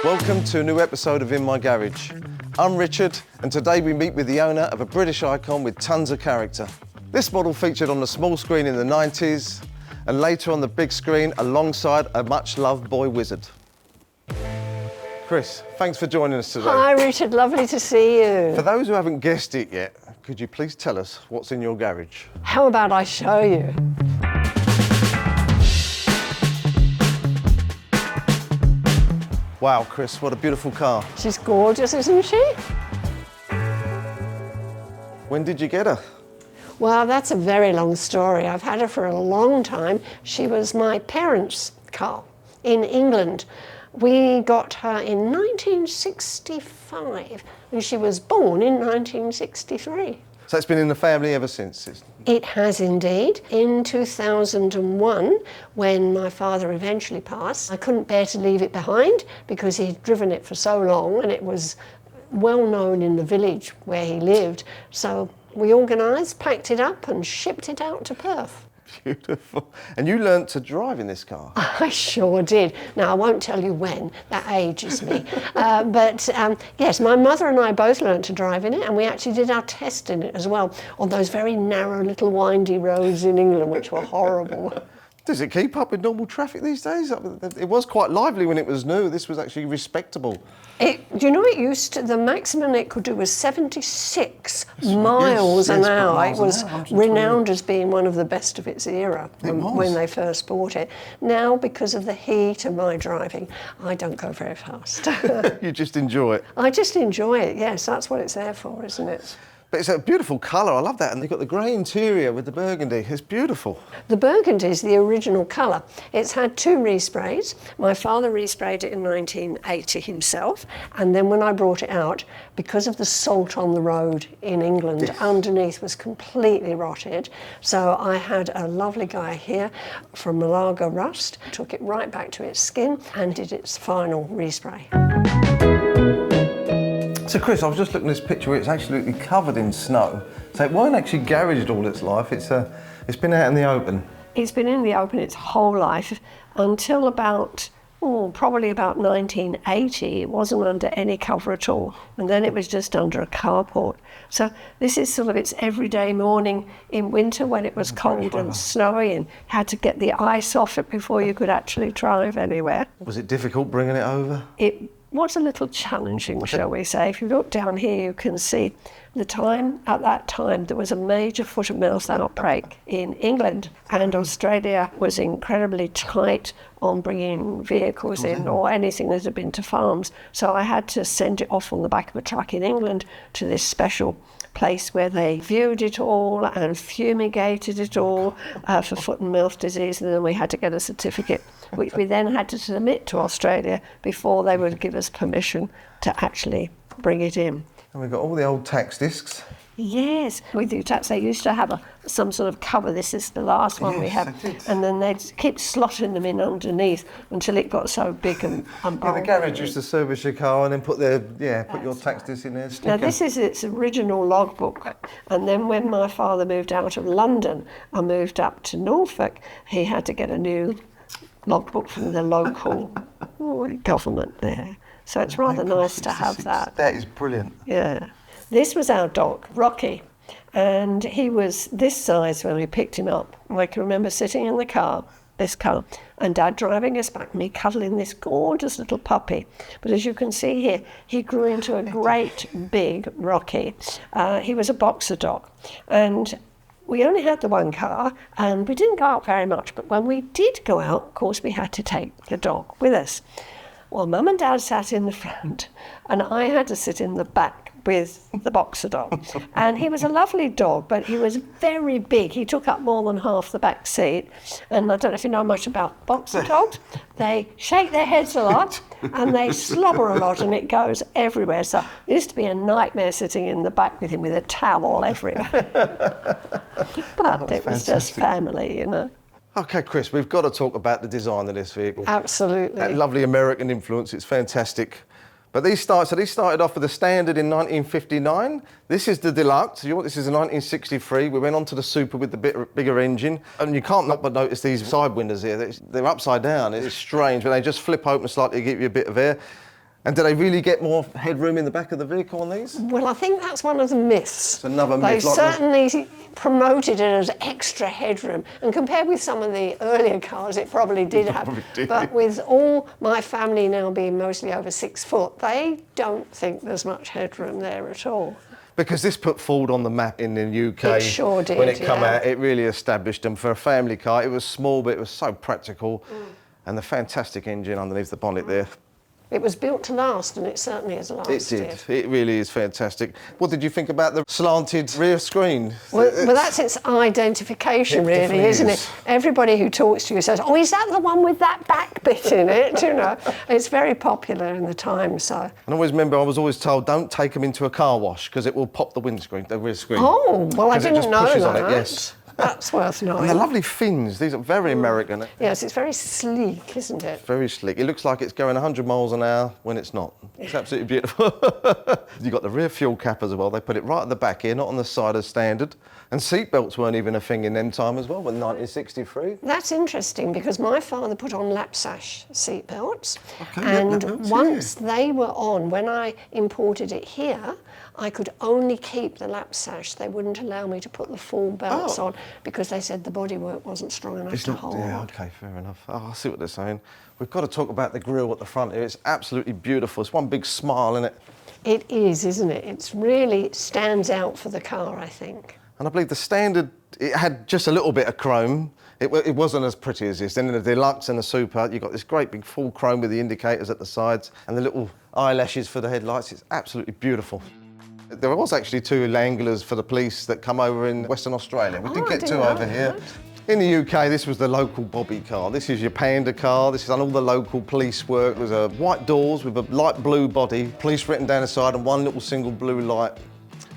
Welcome to a new episode of In My Garage. I'm Richard, and today we meet with the owner of a British icon with tons of character. This model featured on the small screen in the 90s, and later on the big screen alongside a much-loved boy wizard. Chris, thanks for joining us today. Hi Richard, lovely to see you. For those who haven't guessed it yet, could you please tell us what's in your garage? How about I show you? Wow, Chris, what a beautiful car. She's gorgeous, isn't she? When did you get her? Well, that's a very long story. I've had her for a long time. She was my parents' car in England. We got her in 1965 and she was born in 1963. So it's been in the family ever since? It has indeed. In 2001, when my father eventually passed, I couldn't bear to leave it behind because he'd driven it for so long and it was well known in the village where he lived. So we organised, packed it up and shipped it out to Perth. Beautiful. And you learnt to drive in this car? I sure did. Now, I won't tell you when, that ages me. Yes, my mother and I both learnt to drive in it, and we actually did our test in it as well, on those very narrow little windy roads in England, which were horrible. Does it keep up with normal traffic these days? It was quite lively when it was new. This was actually respectable. The maximum it could do was 76 miles an hour. It was renowned as being one of the best of its era when they first bought it. Now, because of the heat and my driving, I don't go very fast. You just enjoy it? I just enjoy it, yes. That's what it's there for, isn't it? But it's a beautiful colour, I love that. And they've got the grey interior with the burgundy. It's beautiful. The burgundy is the original colour. It's had two resprays. My father resprayed it in 1980 himself. And then when I brought it out, because of the salt on the road in England, yes, underneath was completely rotted. So I had a lovely guy here from Malaga Rust, took it right back to its skin and did its final respray. So Chris, I was just looking at this picture where it's absolutely covered in snow. So it weren't actually garaged all its life, it's been out in the open. It's been in the open its whole life until probably about 1980. It wasn't under any cover at all. And then it was just under a carport. So this is sort of its everyday morning in winter when it was cold and snowy and had to get the ice off it before you could actually drive anywhere. Was it difficult bringing it over? It was a little challenging, shall we say. If you look down here, you can see at that time, there was a major foot and mouth outbreak in England, and Australia was incredibly tight on bringing vehicles in or anything that had been to farms. So I had to send it off on the back of a truck in England to this special place where they viewed it all and fumigated it all for foot and mouth disease, and then we had to get a certificate, which we then had to submit to Australia before they would give us permission to actually bring it in. And we've got all the old tax discs. Yes, with the tax, they used to have some sort of cover. This is the last one we have. And then they'd keep slotting them in underneath until it got so big and bulky. Yeah, the garage used to service your car and then put your tax disc in there. Now this is its original logbook. And then when my father moved out of London and moved up to Norfolk, he had to get a new logbook from the local government there. So it's rather nice to have that. That is brilliant. Yeah. This was our dog, Rocky, and he was this size when we picked him up. I can remember sitting in this car, and Dad driving us back, me cuddling this gorgeous little puppy. But as you can see here, he grew into a great big Rocky. He was a boxer dog, and we only had the one car, and we didn't go out very much, but when we did go out, of course, we had to take the dog with us. Well, Mum and Dad sat in the front, and I had to sit in the back with the boxer dog. And he was a lovely dog, but he was very big. He took up more than half the back seat. And I don't know if you know much about boxer dogs. They shake their heads a lot, and they slobber a lot, and it goes everywhere. So it used to be a nightmare sitting in the back with him with a towel everywhere. But it was just family, you know. Okay, Chris, we've got to talk about the design of this vehicle. Absolutely. That lovely American influence, it's fantastic. But these started off with the standard in 1959. This is the deluxe. This is a 1963. We went on to the super with the bigger engine. And you can't not but notice these side windows here. They're upside down. It's strange, but they just flip open slightly to give you a bit of air. And do they really get more headroom in the back of the vehicle on these? Well, I think that's one of the myths. It's another They myth. Like certainly promoted it as extra headroom, and compared with some of the earlier cars, it probably did have. Probably did. But with all my family now being mostly over 6 foot, they don't think there's much headroom there at all. Because this put Ford on the map in the UK. It sure did, When it came yeah. out, it really established them for a family car. It was small, but it was so practical. And the fantastic engine underneath the bonnet there. It was built to last, and it certainly has lasted. It did. It really is fantastic. What did you think about the slanted rear screen? Well, that's its identification, It really, definitely isn't is. it? Everybody who talks to you says, "Oh, is that the one with that back bit in it?" You know, it's very popular in the time. So. And I always remember, I was always told, don't take them into a car wash because it will pop the windscreen, the rear screen. Oh, well, I 'Cause it didn't just know pushes that. on it, yes. That's worth knowing. And the lovely fins, these are very American. Yes, it's very sleek, isn't it? Very slick. It looks like it's going 100 miles an hour when it's not. It's absolutely beautiful. You've got the rear fuel cap as well. They put it right at the back here, not on the side as standard. And seat belts weren't even a thing in them time as well, in 1963. That's interesting because my father put on lap sash seat belts, Okay, yeah, and lap belts, once they were on, when I imported it here, I could only keep the lap sash. They wouldn't allow me to put the full belts on because they said the bodywork wasn't strong enough to hold. Yeah, okay, fair enough. Oh, I see what they're saying. We've got to talk about the grille at the front here. It's absolutely beautiful. It's one big smile, isn't it? It is, isn't it? It really stands out for the car, I think. And I believe the standard, it had just a little bit of chrome. It wasn't as pretty as this. Then in the deluxe and the super, you've got this great big full chrome with the indicators at the sides and the little eyelashes for the headlights. It's absolutely beautiful. There was actually 2 Anglias for the police that come over in Western Australia. We did I get didn't 2 know over here. that. In the UK, this was the local bobby car. This is your Panda car. This has done all the local police work. There's a white doors with a light blue body, police written down the side, and one little single blue light,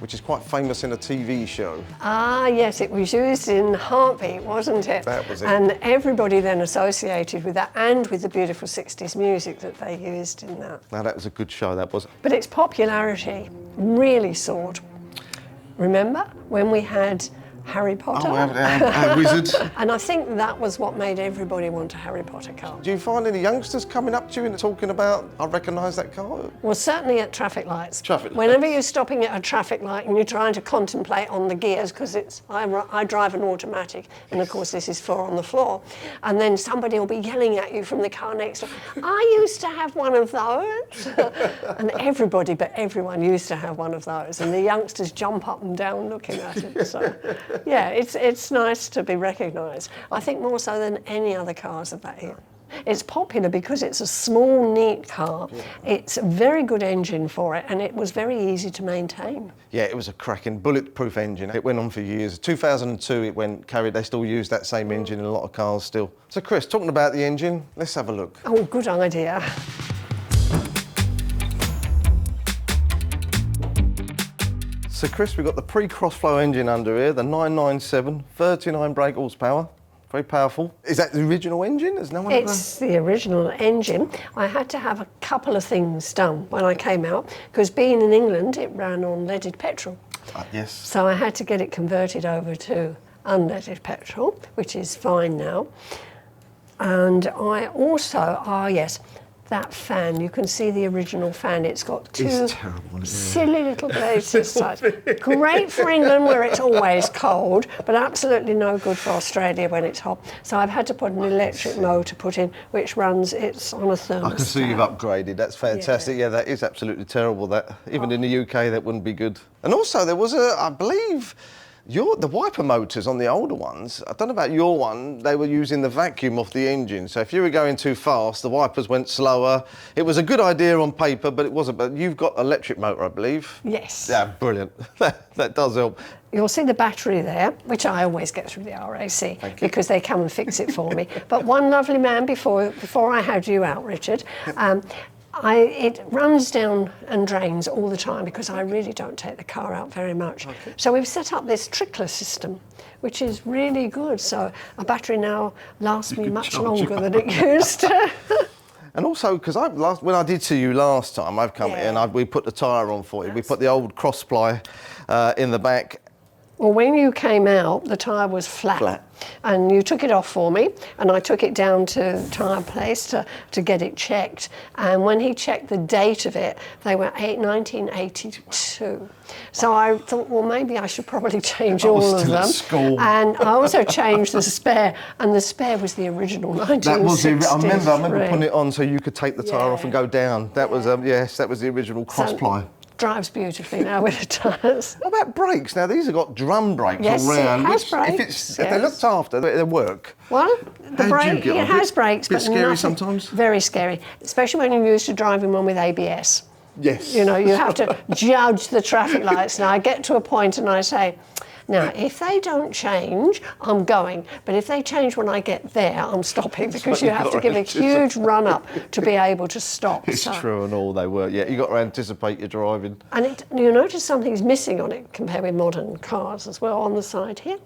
which is quite famous in a TV show. Ah, yes, it was used in Heartbeat, wasn't it? That was it. And everybody then associated with that and with the beautiful 60s music that they used in that. Now, that was a good show, that was. But its popularity really soared. Remember when we had Harry Potter? Oh, our wizard. And I think that was what made everybody want a Harry Potter car. Do you find any youngsters coming up to you and talking about, I recognise that car? Well, certainly at traffic lights. Traffic lights. Whenever you're stopping at a traffic light and you're trying to contemplate on the gears, because I drive an automatic, and of course this is 4 on the floor, and then somebody will be yelling at you from the car next door, I used to have one of those. And everybody but everyone used to have one of those, and the youngsters jump up and down looking at it. So, yeah, it's nice to be recognised. I think more so than any other cars of that era. It's popular because it's a small, neat car. It's a very good engine for it, and it was very easy to maintain. Yeah, it was a cracking bulletproof engine. It went on for years. 2002 it went carried. They still use that same engine in a lot of cars still. So Chris, talking about the engine, let's have a look. Oh, good idea. So Chris, we've got the pre-crossflow engine under here, the 997, 39 brake horsepower. Very powerful. Is that the original engine? Has no one It's the original engine. I had to have a couple of things done when I came out, because being in England, it ran on leaded petrol. Yes. So I had to get it converted over to unleaded petrol, which is fine now. And I also, yes, that fan, you can see the original fan. It's got 2 It's terrible, isn't it? silly little blades sides. Great for England where it's always cold, but absolutely no good for Australia when it's hot. So I've had to put an electric motor put in, which runs, it's on a thermostat. I can see you've upgraded. That's fantastic. Yeah, that is absolutely terrible. That even in the UK, that wouldn't be good. And also, there was I believe, the wiper motors on the older ones, I don't know about your one, they were using the vacuum off the engine. So if you were going too fast, the wipers went slower. It was a good idea on paper, but it wasn't. But you've got electric motor, I believe. Yes. Yeah, brilliant. That does help. You'll see the battery there, which I always get through the RAC because they come and fix it for me. But one lovely man before I had you out, Richard, it runs down and drains all the time because I really don't take the car out very much. Okay. So we've set up this trickler system, which is really good. So a battery now lasts me much longer than it used to. And also, because when I did see you last time, I've come here and we put the tyre on for you. We put the old cross-ply in the back. Well, when you came out, the tyre was flat. And you took it off for me, and I took it down to the tyre place to get it checked. And when he checked the date of it, they were 1982. So I thought, well, maybe I should probably change all of them. School. And I also changed the spare, and the spare was the original 1963. That was I remember putting it on so you could take the tyre off and go down. That was yes, that was the original cross-ply. Drives beautifully now with the tyres. What about brakes? Now, these have got drum brakes Yes, around. it has brakes. If they're looked after, they work. Well, the brake, it has brakes, bit but scary nothing, sometimes? Very scary, especially when you're used to driving one with ABS. Yes. You know, you have to judge the traffic lights. Now, I get to a point and I say, now, if they don't change, I'm going. But if they change when I get there, I'm stopping, because you have to give a huge run-up to be able to stop. It's true and all, they were. Yeah, you got to anticipate your driving. And you notice something's missing on it compared with modern cars as well. On the side here,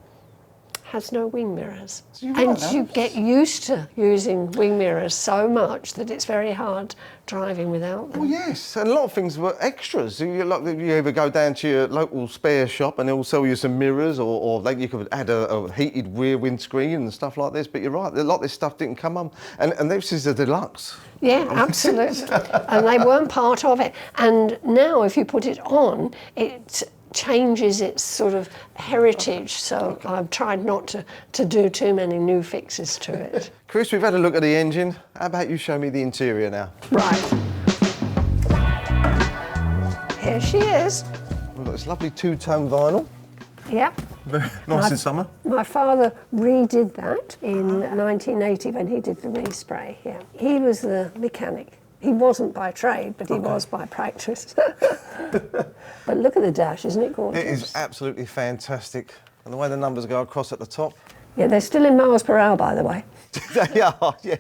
has no wing mirrors. And you get used to using wing mirrors so much that it's very hard driving without them. Well, yes, and a lot of things were extras. You either go down to your local spare shop and they'll sell you some mirrors, or like you could add a heated rear windscreen and stuff like this. But you're right, a lot of this stuff didn't come on. And this is a deluxe. Yeah, absolutely. And they weren't part of it. And now if you put it on, it changes its sort of heritage, so I've tried not to do too many new fixes to it. Chris, we've had a look at the engine. How about you show me the interior now? Right. Here she is. We've got this lovely two-tone vinyl. Yep. Very nice in summer. My father redid that in 1980 when he did the respray, yeah. He was the mechanic. He wasn't by trade, but he was by practice. But look at the dash, isn't it gorgeous? It is absolutely fantastic. And the way the numbers go across at the top. Yeah, they're still in miles per hour, by the way. They are, yeah.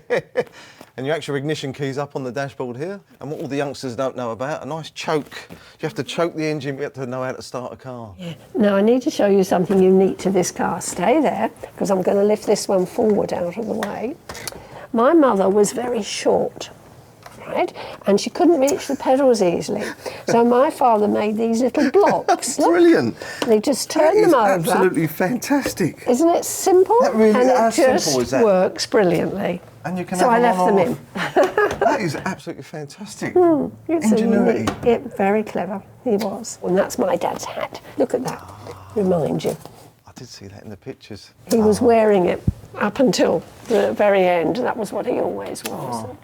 And your actual ignition key's up on the dashboard here. And what all the youngsters don't know about, a nice choke. You have to choke the engine, you have to know how to start a car. Yeah. Now, I need to show you something unique to this car. Stay there, because I'm going to lift this one forward out of the way. My mother was very short. Right? And she couldn't reach the pedals easily. So my father made these little blocks. Brilliant. They just turn them over. Absolutely fantastic. Isn't it simple? That really and how it just simple is that? Works brilliantly. And you can so have I left them in. That is absolutely fantastic. It's ingenuity. Very clever. He was. And that's my dad's hat. Look at that. Remind you. I did see that in the pictures. He was wearing it up until the very end. That was what he always was.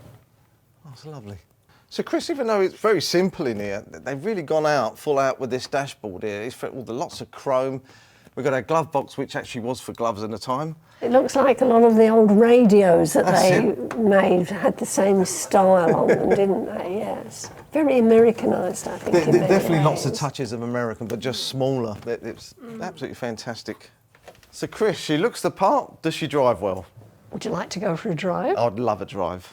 That's lovely. So Chris, even though it's very simple in here, they've really gone full out with this dashboard here. It's all the lots of chrome. We've got our glove box, which actually was for gloves at the time. It looks like a lot of the old radios that they made had the same style on them, didn't they? Yes. Very Americanised, I think. There definitely lots of touches of American, but just smaller. It's absolutely fantastic. So Chris, she looks the part. Does she drive well? Would you like to go for a drive? I'd love a drive.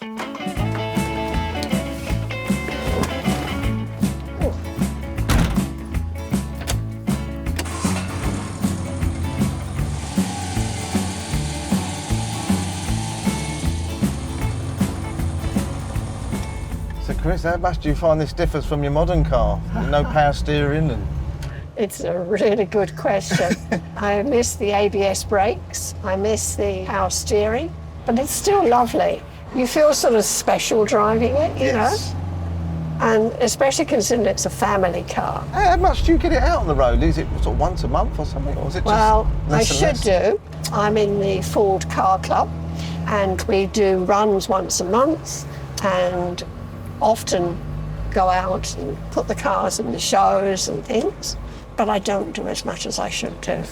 So Chris, how much do you find this differs from your modern car? No power steering and... It's a really good question. I miss the ABS brakes, I miss the power steering, but it's still lovely. You feel sort of special driving it, you know? And especially considering it's a family car. How much do you get it out on the road? Is it sort of once a month or something? Or is it well, just I should do. I'm in the Ford Car Club, and we do runs once a month, and often go out and put the cars in the shows and things, but I don't do as much as I should do.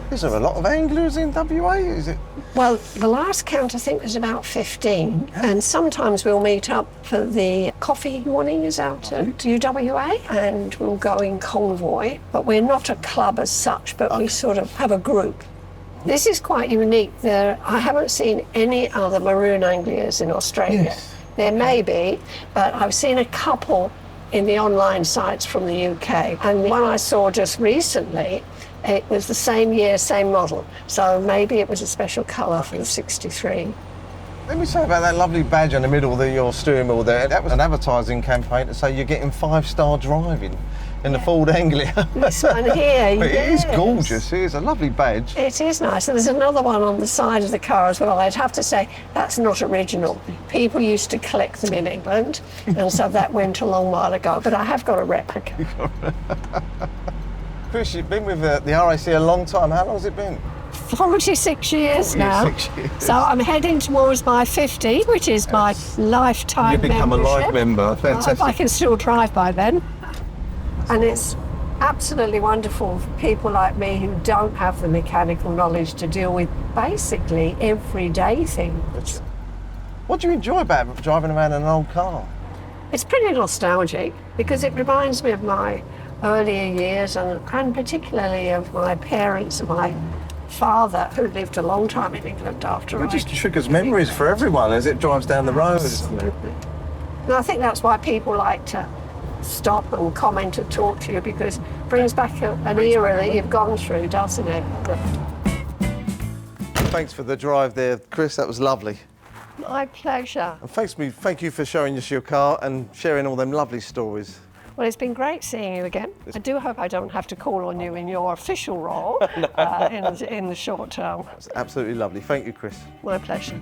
Is there a lot of anglers in WA, is it? Well, the last count I think was about 15, and sometimes we'll meet up for the coffee mornings out at UWA, and we'll go in convoy, but we're not a club as such, but we sort of have a group. This is quite unique. I haven't seen any other maroon Anglias in Australia. Yes. There may be, but I've seen a couple in the online sites from the UK. And the one I saw just recently, it was the same year, same model. So maybe it was a special colour from 63. Let me say about that lovely badge in the middle of your steering wheel there. That was an advertising campaign to say you're getting 5-star driving. in the Ford Anglia. This one here, But it is yes. gorgeous. It is a lovely badge. It is nice. And there's another one on the side of the car as well. I'd have to say that's not original. People used to collect them in England, and so that went a long while ago. But I have got a replica. Chris, you've been with the RAC a long time. How long has it been? 46 years now. 46 years. So I'm heading towards my 50, which is my lifetime You become membership. a life member. I hope Fantastic. I can still drive by then. And it's absolutely wonderful for people like me who don't have the mechanical knowledge to deal with basically everyday things. What do you enjoy about driving around in an old car? It's pretty nostalgic because it reminds me of my earlier years and particularly of my parents and my father, who lived a long time in England after It just triggers memories for everyone as it drives down the road. Absolutely. And I think that's why people like to stop and comment and talk to you, because it brings back an era that you've gone through, doesn't it? Thanks for the drive there, Chris. That was lovely. My pleasure. And thank you for showing us your car and sharing all them lovely stories. Well, it's been great seeing you again. I do hope I don't have to call on you in your official role in the short term. It's absolutely lovely. Thank you, Chris. My pleasure.